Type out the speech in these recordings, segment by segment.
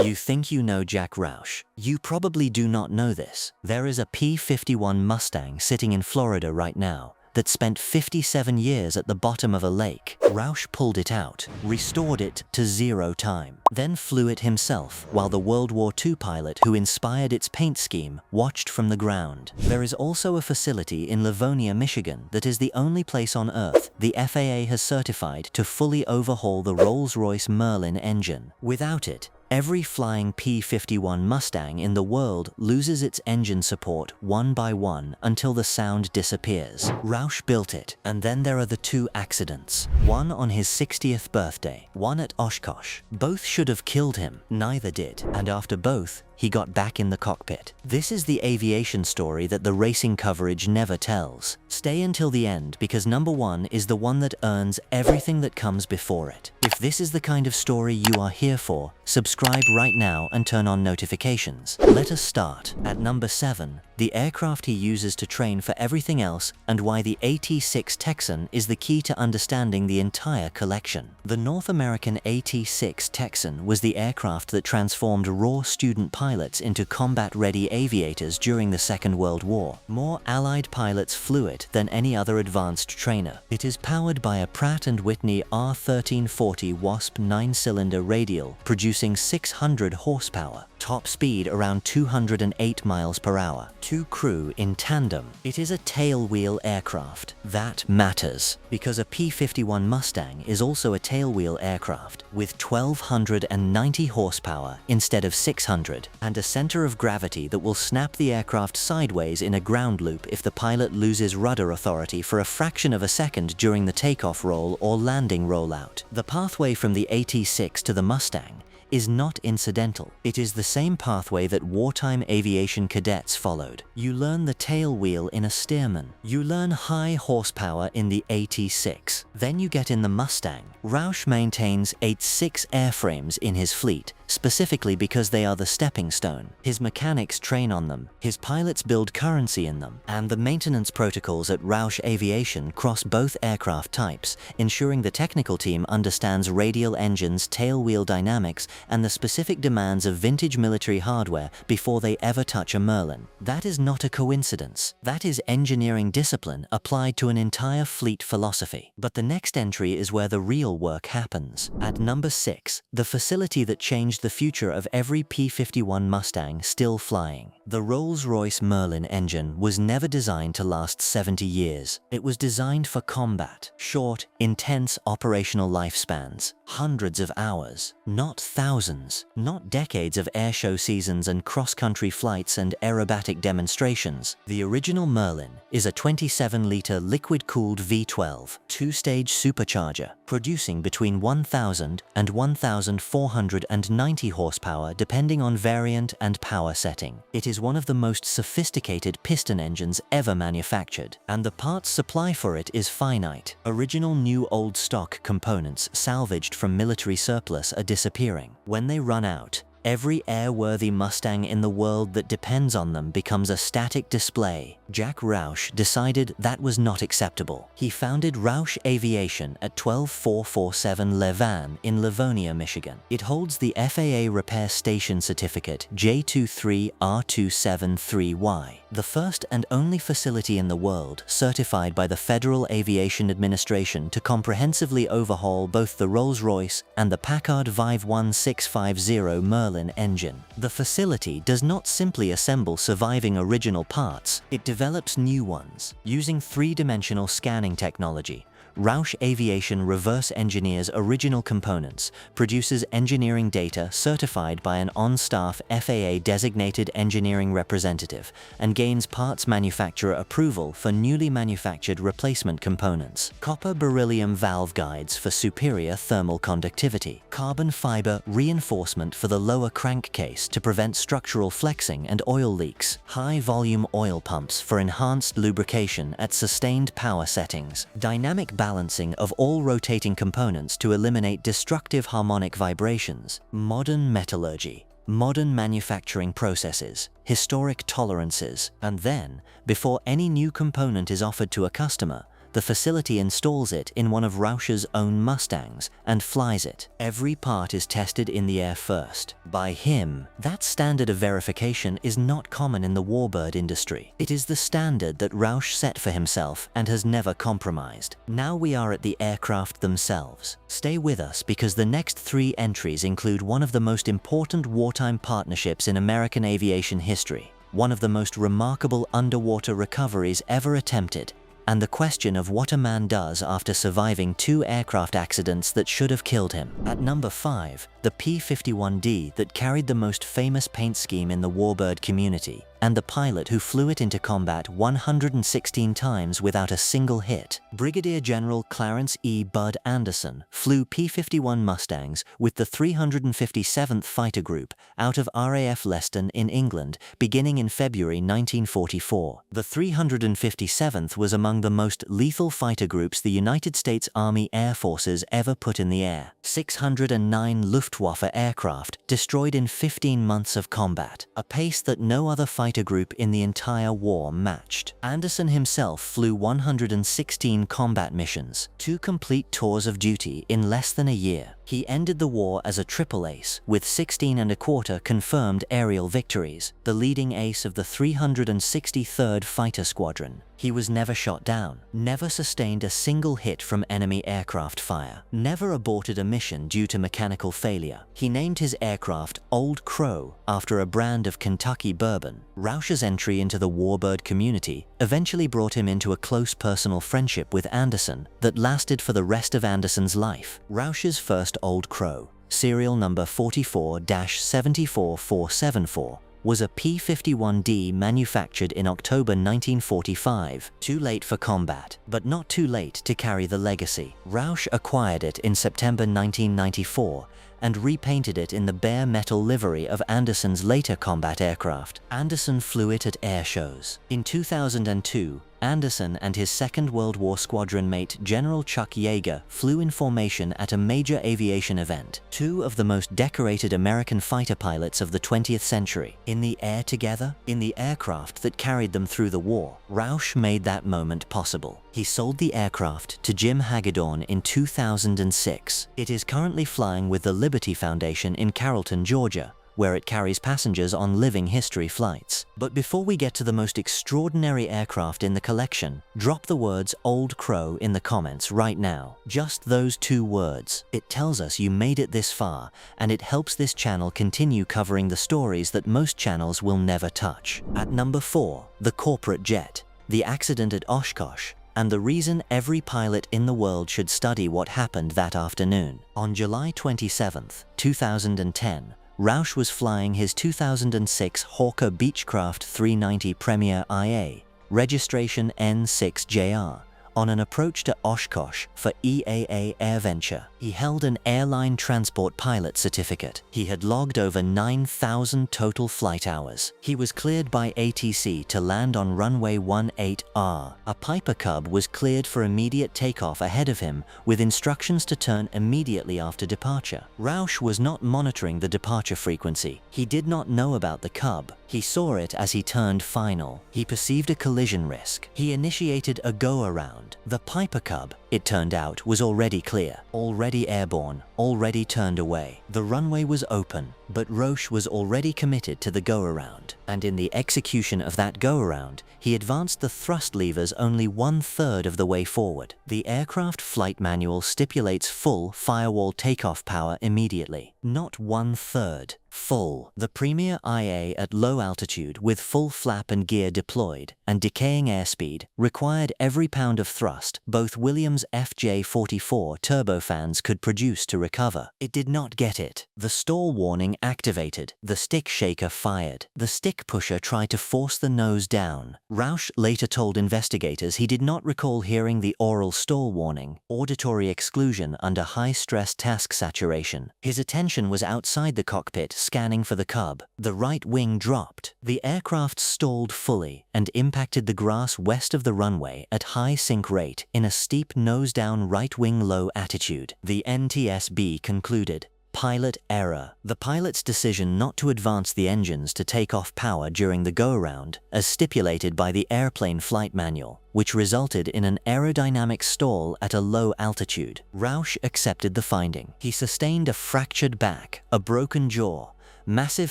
You think you know Jack Roush? You probably do not know this. There is a P-51 Mustang sitting in Florida right now that spent 57 years at the bottom of a lake. Roush pulled it out, restored it to 0 time, then flew it himself while the World War II pilot who inspired its paint scheme watched from the ground. There is also a facility in Livonia, Michigan that is the only place on Earth the FAA has certified to fully overhaul the Rolls-Royce Merlin engine. Without it, every flying P-51 Mustang in the world loses its engine support one by one until the sound disappears. Roush built it, and then there are the 2 accidents. One on his 60th birthday, one at Oshkosh. Both should have killed him, neither did, and after both, he got back in the cockpit. This is the aviation story that the racing coverage never tells. Stay until the end because number 1 is the one that earns everything that comes before it. If this is the kind of story you are here for, subscribe right now and turn on notifications. Let us start. At number 7, the aircraft he uses to train for everything else and why the AT6 Texan is the key to understanding the entire collection. The North American AT6 Texan was the aircraft that transformed raw student pilots into combat-ready aviators during the Second World War. More Allied pilots flew it than any other advanced trainer. It is powered by a Pratt & Whitney R1340 Wasp 9-cylinder radial, producing 600 horsepower. Top speed around 208 miles per hour. 2 crew in tandem. It is a tailwheel aircraft. That matters, because a P-51 Mustang is also a tailwheel aircraft with 1,290 horsepower instead of 600, and a center of gravity that will snap the aircraft sideways in a ground loop if the pilot loses rudder authority for a fraction of a second during the takeoff roll or landing rollout. The pathway from the AT6 to the Mustang is not incidental. It is the same pathway that wartime aviation cadets followed. You learn the tail wheel in a Stearman. You learn high horsepower in the AT6. Then you get in the Mustang. Roush maintains AT6 airframes in his fleet, specifically because they are the stepping stone. His mechanics train on them, his pilots build currency in them, and the maintenance protocols at Roush Aviation cross both aircraft types, ensuring the technical team understands radial engines, tailwheel dynamics, and the specific demands of vintage military hardware before they ever touch a Merlin. That is not a coincidence. That is engineering discipline applied to an entire fleet philosophy. But the next entry is where the real work happens. At number 6, the facility that changed the future of every P-51 Mustang still flying. The Rolls-Royce Merlin engine was never designed to last 70 years. It was designed for combat. Short, intense operational lifespans. Hundreds of hours, not thousands, not decades of airshow seasons and cross-country flights and aerobatic demonstrations. The original Merlin is a 27-liter liquid-cooled V12, 2-stage supercharger, producing between 1,000 and 1,490 horsepower depending on variant and power setting. It is one of the most sophisticated piston engines ever manufactured, and the parts supply for it is finite. Original new old stock components salvaged from military surplus are disappearing. When they run out, every airworthy Mustang in the world that depends on them becomes a static display. Jack Roush decided that was not acceptable. He founded Roush Aviation at 12447 Levan in Livonia, Michigan. It holds the FAA Repair Station Certificate J23R273Y, the first and only facility in the world certified by the Federal Aviation Administration to comprehensively overhaul both the Rolls-Royce and the Packard Vive 1650 Merlin engine. The facility does not simply assemble surviving original parts, it develops new ones. Using 3-dimensional scanning technology, Roush Aviation reverse engineers original components, produces engineering data certified by an on-staff FAA-designated engineering representative, and gains parts manufacturer approval for newly manufactured replacement components. Copper beryllium valve guides for superior thermal conductivity. Carbon fiber reinforcement for the lower crankcase to prevent structural flexing and oil leaks. High-volume oil pumps for enhanced lubrication at sustained power settings. Dynamic balancing of all rotating components to eliminate destructive harmonic vibrations. Modern metallurgy. Modern manufacturing processes, historic tolerances, and then, before any new component is offered to a customer, the facility installs it in one of Roush's own Mustangs and flies it. Every part is tested in the air first. By him, that standard of verification is not common in the warbird industry. It is the standard that Roush set for himself and has never compromised. Now we are at the aircraft themselves. Stay with us because the next 3 entries include one of the most important wartime partnerships in American aviation history, one of the most remarkable underwater recoveries ever attempted, and the question of what a man does after surviving 2 aircraft accidents that should have killed him. At number 5, the P-51D that carried the most famous paint scheme in the warbird community, and the pilot who flew it into combat 116 times without a single hit. Brigadier General Clarence E. Bud Anderson flew P-51 Mustangs with the 357th Fighter Group out of RAF Leston in England beginning in February 1944. The 357th was among the most lethal fighter groups the United States Army Air Forces ever put in the air. 609 Luftwaffe aircraft destroyed in 15 months of combat, a pace that no other fighter group in the entire war matched. Anderson himself flew 116 combat missions, 2 complete tours of duty in less than a year. He ended the war as a triple ace, with 16 1/4 confirmed aerial victories, the leading ace of the 363rd Fighter Squadron. He was never shot down, never sustained a single hit from enemy aircraft fire, never aborted a mission due to mechanical failure. He named his aircraft Old Crow after a brand of Kentucky bourbon. Roush's entry into the warbird community eventually brought him into a close personal friendship with Anderson that lasted for the rest of Anderson's life. Roush's first Old Crow, serial number 44-74474, was a P-51D manufactured in October 1945, too late for combat, but not too late to carry the legacy. Roush acquired it in September 1994 and repainted it in the bare metal livery of Anderson's later combat aircraft. Anderson flew it at air shows. In 2002, Anderson and his Second World War squadron mate General Chuck Yeager flew in formation at a major aviation event, 2 of the most decorated American fighter pilots of the 20th century, in the air together, in the aircraft that carried them through the war. Roush made that moment possible. He sold the aircraft to Jim Hagedorn in 2006. It is currently flying with the Liberty Foundation in Carrollton, Georgia, where it carries passengers on living history flights. But before we get to the most extraordinary aircraft in the collection, drop the words Old Crow in the comments right now. Just those 2 words. It tells us you made it this far, and it helps this channel continue covering the stories that most channels will never touch. At number 4, the corporate jet, the accident at Oshkosh, and the reason every pilot in the world should study what happened that afternoon. On July 27, 2010, Roush was flying his 2006 Hawker Beechcraft 390 Premier IA, registration N6JR, on an approach to Oshkosh for EAA AirVenture. He held an airline transport pilot certificate. He had logged over 9,000 total flight hours. He was cleared by ATC to land on runway 18R. A Piper Cub was cleared for immediate takeoff ahead of him, with instructions to turn immediately after departure. Roush was not monitoring the departure frequency. He did not know about the Cub. He saw it as he turned final. He perceived a collision risk. He initiated a go-around. The Piper Cub, it turned out, was already clear, already airborne, already turned away. The runway was open, but Roush was already committed to the go-around, and in the execution of that go-around, he advanced the thrust levers only 1/3 of the way forward. The aircraft flight manual stipulates full firewall takeoff power immediately, not 1/3. Full. The Premier IA at low altitude with full flap and gear deployed and decaying airspeed required every pound of thrust both Williams FJ44 turbofans could produce to recover. It did not get it. The stall warning activated. The stick shaker fired. The stick pusher tried to force the nose down. Roush later told investigators he did not recall hearing the oral stall warning, auditory exclusion under high-stress task saturation. His attention was outside the cockpit, scanning for the Cub. The right wing dropped. The aircraft stalled fully and impacted the grass west of the runway at high sink rate in a steep nose-down right wing low attitude. The NTSB concluded, Pilot error. The pilot's decision not to advance the engines to take off power during the go-around, as stipulated by the airplane flight manual, which resulted in an aerodynamic stall at a low altitude. Roush accepted the finding. He sustained a fractured back, a broken jaw, massive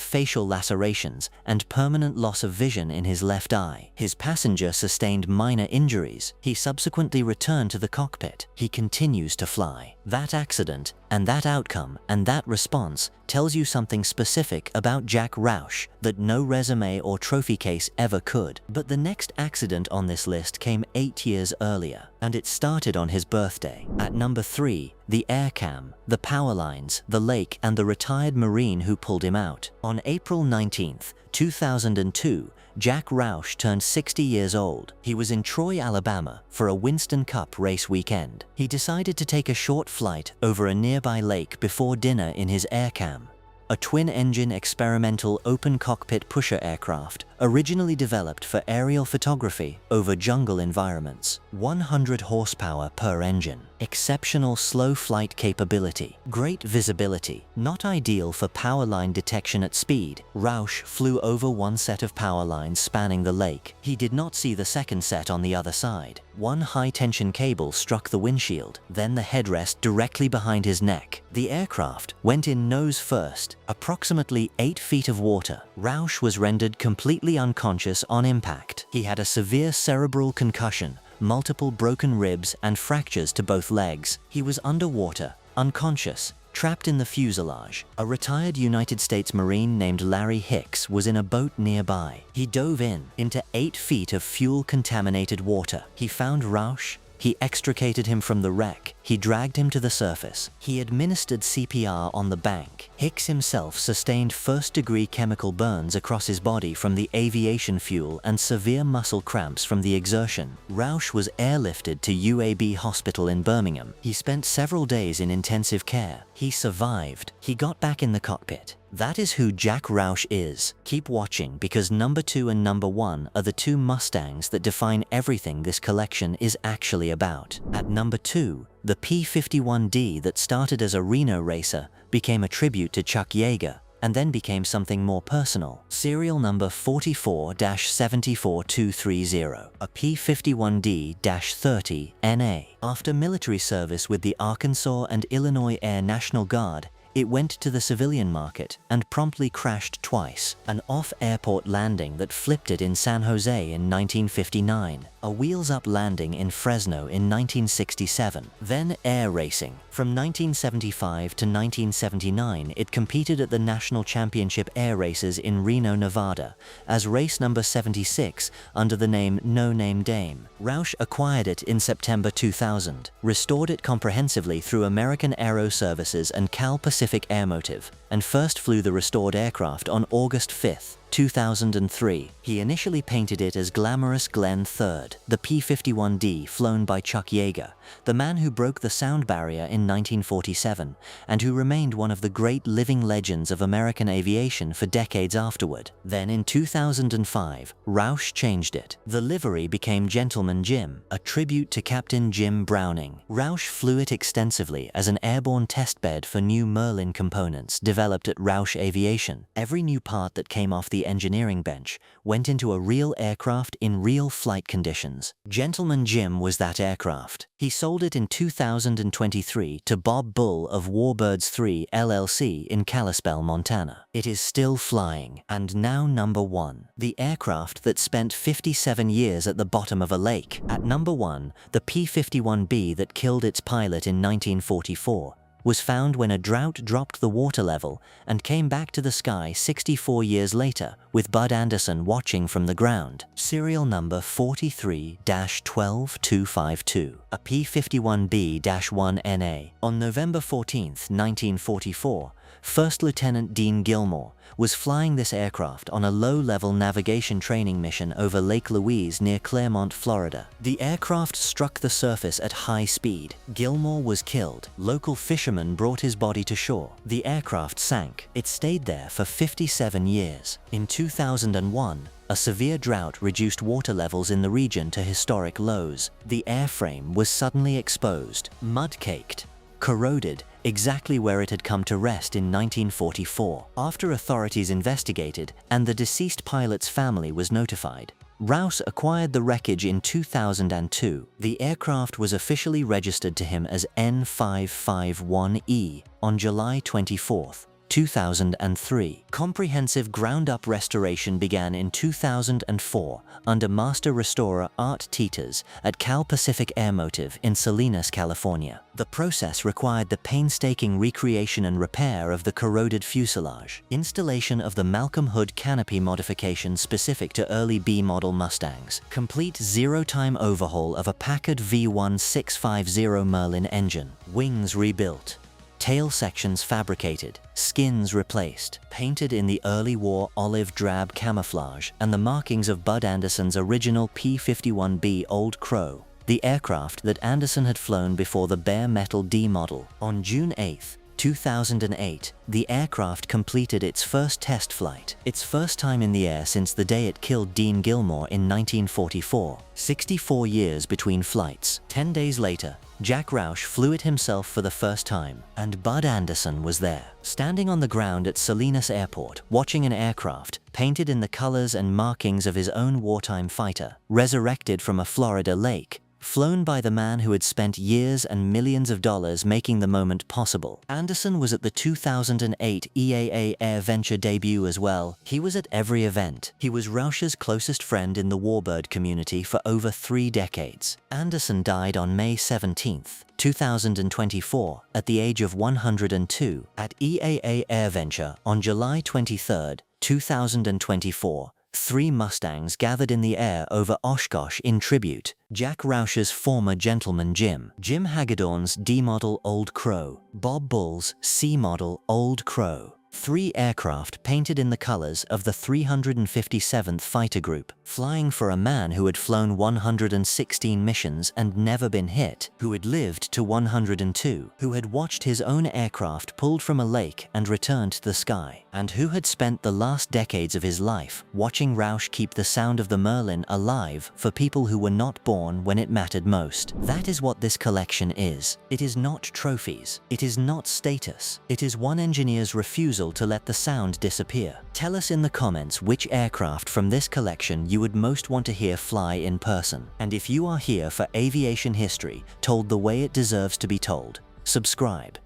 facial lacerations, and permanent loss of vision in his left eye. His passenger sustained minor injuries. He subsequently returned to the cockpit. He continues to fly. That accident, and that outcome, and that response tells you something specific about Jack Roush that no resume or trophy case ever could. But the next accident on this list came 8 years earlier, and it started on his birthday. At number 3, the AirCam, the power lines, the lake, and the retired Marine who pulled him out. On April 19, 2002, Jack Roush turned 60 years old. He was in Troy, Alabama for a Winston Cup race weekend. He decided to take a short flight over a nearby lake before dinner in his AirCam, a twin-engine experimental open cockpit pusher aircraft originally developed for aerial photography over jungle environments. 100 horsepower per engine. Exceptional slow flight capability. Great visibility. Not ideal for power line detection at speed. Roush flew over one set of power lines spanning the lake. He did not see the second set on the other side. One high-tension cable struck the windshield, then the headrest directly behind his neck. The aircraft went in nose first, approximately 8 feet of water. Roush was rendered completely unconscious on impact. He had a severe cerebral concussion, multiple broken ribs, and fractures to both legs. He was underwater, unconscious, trapped in the fuselage. A retired United States Marine named Larry Hicks was in a boat nearby. He dove into 8 feet of fuel-contaminated water. He found Roush. He extricated him from the wreck. He dragged him to the surface. He administered CPR on the bank. Hicks himself sustained first-degree chemical burns across his body from the aviation fuel and severe muscle cramps from the exertion. Roush was airlifted to UAB Hospital in Birmingham. He spent several days in intensive care. He survived. He got back in the cockpit. That is who Jack Roush is. Keep watching, because number 2 and number 1 are the 2 Mustangs that define everything this collection is actually about. At number 2, the P-51D that started as a Reno racer became a tribute to Chuck Yeager, and then became something more personal. Serial number 44-74230, a P-51D-30 NA. After military service with the Arkansas and Illinois Air National Guard, it went to the civilian market and promptly crashed twice. An off-airport landing that flipped it in San Jose in 1959, a wheels-up landing in Fresno in 1967, then air racing. From 1975 to 1979, it competed at the National Championship Air Races in Reno, Nevada, as race number 76 under the name No Name Dame. Roush acquired it in September 2000, restored it comprehensively through American Aero Services and Cal Pacific Airmotive, and first flew the restored aircraft on August 5, 2003. He initially painted it as Glamorous Glenn III, the P-51D flown by Chuck Yeager, the man who broke the sound barrier in 1947 and who remained one of the great living legends of American aviation for decades afterward. Then in 2005, Roush changed it. The livery became Gentleman Jim, a tribute to Captain Jim Browning. Roush flew it extensively as an airborne testbed for new Merlin components developed at Roush Aviation. Every new part that came off the engineering bench went into a real aircraft in real flight conditions. Gentleman Jim was that aircraft. He sold it in 2023 to Bob Bull of Warbirds 3 LLC in Kalispell, Montana. It is still flying. And now number 1. The aircraft that spent 57 years at the bottom of a lake. At number 1, the P-51B that killed its pilot in 1944. Was found when a drought dropped the water level and came back to the sky 64 years later, with Bud Anderson watching from the ground. Serial number 43-12252, a P-51B-1NA. On November 14, 1944, First Lieutenant Dean Gilmore was flying this aircraft on a low-level navigation training mission over Lake Louise near Clermont, Florida. The aircraft struck the surface at high speed. Gilmore was killed. Local fishermen brought his body to shore. The aircraft sank. It stayed there for 57 years. In 2001, a severe drought reduced water levels in the region to historic lows. The airframe was suddenly exposed, mud-caked, corroded, exactly where it had come to rest in 1944. After authorities investigated and the deceased pilot's family was notified, Roush acquired the wreckage in 2002. The aircraft was officially registered to him as N551E on July 24, 2003. Comprehensive ground-up restoration began in 2004 under master restorer Art Teeters at Cal Pacific Airmotive in Salinas, California. The process required the painstaking recreation and repair of the corroded fuselage, installation of the Malcolm Hood canopy modification specific to early B-model Mustangs, complete zero-time overhaul of a Packard V1650 Merlin engine, wings rebuilt, tail sections fabricated, skins replaced, painted in the early war olive drab camouflage and the markings of Bud Anderson's original P-51B Old Crow, the aircraft that Anderson had flown before the bare metal D model. On June 8, 2008, the aircraft completed its first test flight, its first time in the air since the day it killed Dean Gilmore in 1944. 64 years between flights. 10 days later, Jack Roush flew it himself for the first time, and Bud Anderson was there, standing on the ground at Salinas Airport, watching an aircraft, painted in the colors and markings of his own wartime fighter, resurrected from a Florida lake, flown by the man who had spent years and millions of dollars making the moment possible. Anderson was at the 2008 EAA Air Venture debut as well. He was at every event. He was Roush's closest friend in the Warbird community for over 3 decades. Anderson died on May 17, 2024, at the age of 102, at EAA Air Venture on July 23, 2024. 3 Mustangs gathered in the air over Oshkosh in tribute. Jack Roush's former Gentleman Jim Hagedorn's D-model Old Crow, Bob Bull's C-model Old Crow. 3 aircraft painted in the colors of the 357th Fighter Group, flying for a man who had flown 116 missions and never been hit, who had lived to 102, who had watched his own aircraft pulled from a lake and returned to the sky, and who had spent the last decades of his life watching Roush keep the sound of the Merlin alive for people who were not born when it mattered most. That is what this collection is. It is not trophies. It is not status. It is one engineer's refusal to let the sound disappear. Tell us in the comments which aircraft from this collection you would most want to hear fly in person. And if you are here for aviation history told the way it deserves to be told, subscribe.